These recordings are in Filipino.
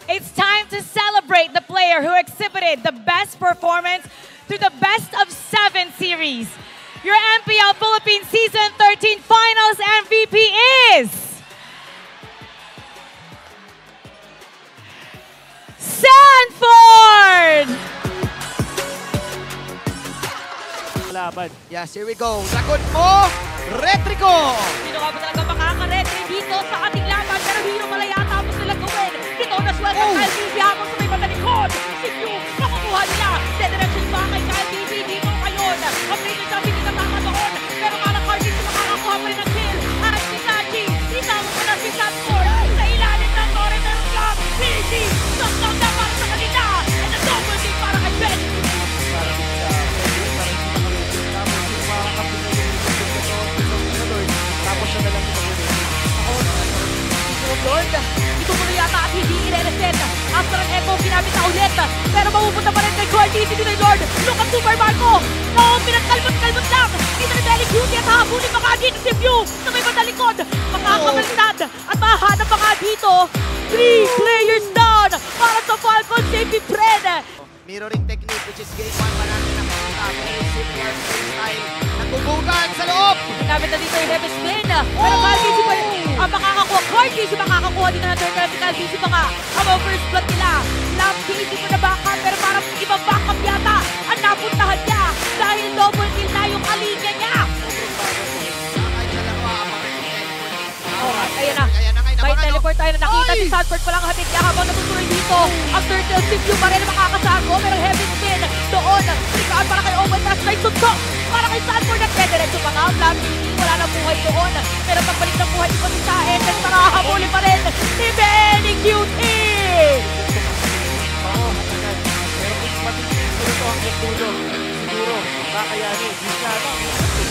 It's time to celebrate the player who exhibited the best performance through the best of 7 series. Your MPL Philippines Season 13 Finals MVP is... Sanford! Laban. Yes, here we go. Dragon mo, Retrico! Sino ka ba talaga makaka-retry dito sa ating laban? Pero hero pala yata mo sila gawin. Dito na swelta Kyle BB habang sa may matalikod. Si Q, makukuha nila. Dedirection ba kay Kyle BB dito ngayon? Ang Ranger sabi hindi natama doon. Pero parang Cardi si makakakuha pa rin ng kill. At si Sachi, isama mo na si Sanford. Sa ilalim ng Torre meron lang. BB, knockdown na para sa kanila. And a double kick para kay Ben. Tapos siya na lang Lord, ito mo na yata at hindi i-reset. After ang echo, ginamit na ulit. Pero mapupunta pa rin kay Gordy, dito ni Lord. Look at Super Marco. No, pinagkalmot-kalmot lang. Dito ni Belly Beauty at hahabulin pa nga dito si View sa may matalikod. Makakabaliktad at mahanap pa nga dito. 3 players down para sa Falcon Safety Fred. Mirroring technique, which is game 1 pa natin ang mga very similar style. Nagbubugan sa loob! Ginamit na dito yung heavy spin. Pero Calvisi pa ang makakakuha. Cardi makakakuha dito ng turn si Calvisi pa nga. Ang first blood nila. Lampy hindi pa na backup pero parang ibang backup yata ang napuntahan niya. Dahil double kill na yung kalinya niya. Ayan na. May teleport tayo na nakita si Sanford pa lang hatid niya habang natutuloy dito. Ang turtle si View pa rin makakasago pero heavy spin doon. Sikaan para kay Owen Rush may suntok para kay Sanford at Federecho pa nga. Wala na buhay doon. Pero pagbalik ng buhay ito si Saen at nakahabulin pa rin si Benny Cutie! Oo, hatagan. Pero kung matitigil ito ang tulo, siguro, kakayanin.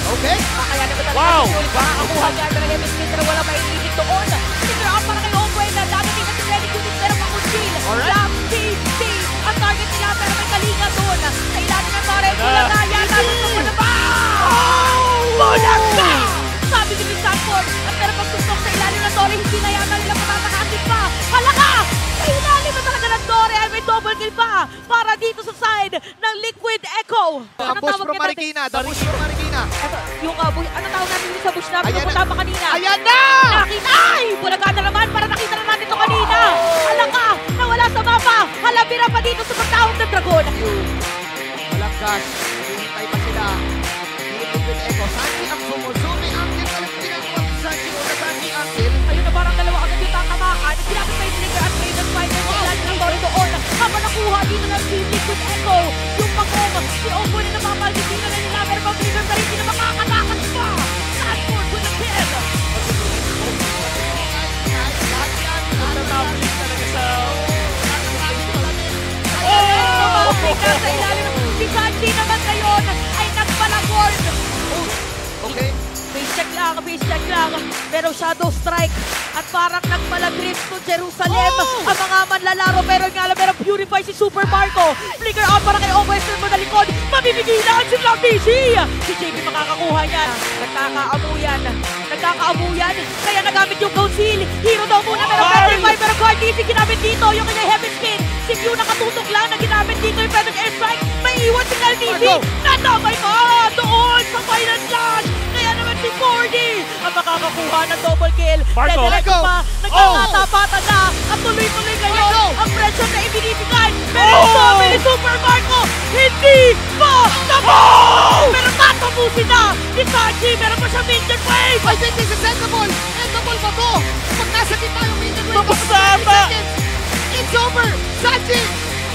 Okay. Kakayanin ba talaga? Wow! Makakakuha niya ng heavy spin pero wala maiinit doon. Siguro ang para kay Owen na dadating na si Benny Cutie pero makunsil. Lam TC ang target nila pero may kalinga doon. Sa ilalim ng Torre, Bulaga yata. Gusto mo na ba? Bulaga! Sabi ni Sanford at pero pagsustok sa ilalim ng Torre, hindi na yata nila matatakasin pa. Halaka! Sa ilalim na talaga ng Torre ay may double kill pa para dito sa side ng Liquid Echo. Ang push from Marikina. The push from Marikina. Yung ano tawag natin sa push namin? Ayan Pupunta pa kanina. Ayan na! Nakita! Ay! Bulaga na naman para nakita na natin ito kanina. Halaka! Nawala sa mapa. Halabira pa dito sa pagtawag ng Dragon. Walang gas. Hinihintay pa sila. Liquid Echo. Sanji ang sumusumi. Angel alam ginagawa ni Sanji. Una Sanji Angel. Ayun na parang dalawa agad yung tatamaan. Ginamit pa yung trigger at Raven Spider sa ilalim ng Torre doon. Habang nakuha dito ng si Liquid Echo. Yung pangong, si Opo na napapalbitin na nila. Pero pang trigger pa rin, hindi na makakatakas pa. Sanford with a kill. Natapos talaga sa... Tumapika sa ilalim ng si Sanji naman ngayon ay nagpalagord. Okay. Base check lang. Pero Shadow Strike at parang nagpalagrip to Jerusalem. Ang mga manlalaro pero nga lang meron Purify si Super Marco. Flicker up para kay Overstern mo na likod. Mabibigilan si Lambici. Si JB makakakuha yan. Nagkakaamuyan. Kaya nagamit yung Gold Seal. Hero daw muna pero Petrify pero Guard easy ginamit dito. Yung kanyang Heaven Spin. Si Q nakatutok lang na ginamit dito yung Feather Airstrike. May iwan si Calvisi. Nadamay pa doon sa final slash. Kaya naman si 4D ang makakakuha ng double kill. Marco, Diretso pa, nagkakatapatan na at tuloy-tuloy ngayon ang pressure na ibinibigay. Pero sabi ni Super Marco, hindi pa tapos! Pero tatapusin na ni Sanji. Meron pa siya minion wave. I think this is endable. Endable ba to? Pag nasa kita yung minion wave. Tapos na ata! It's over. Sanji,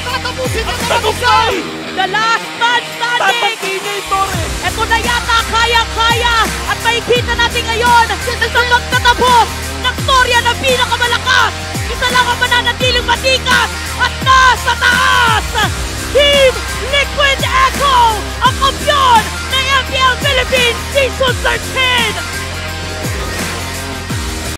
tatapusin na Tagumpay! The last man standing. Tatangkin niya yung Torre! Ito na yata, kaya-kaya. At makikita natin ngayon sa magtatapos ng storya na pinakamalakas. Isa lang ang mananatiling matikas at nasa taas. Team Liquid Echo, ang kampiyon ng MPL Philippines Season 13.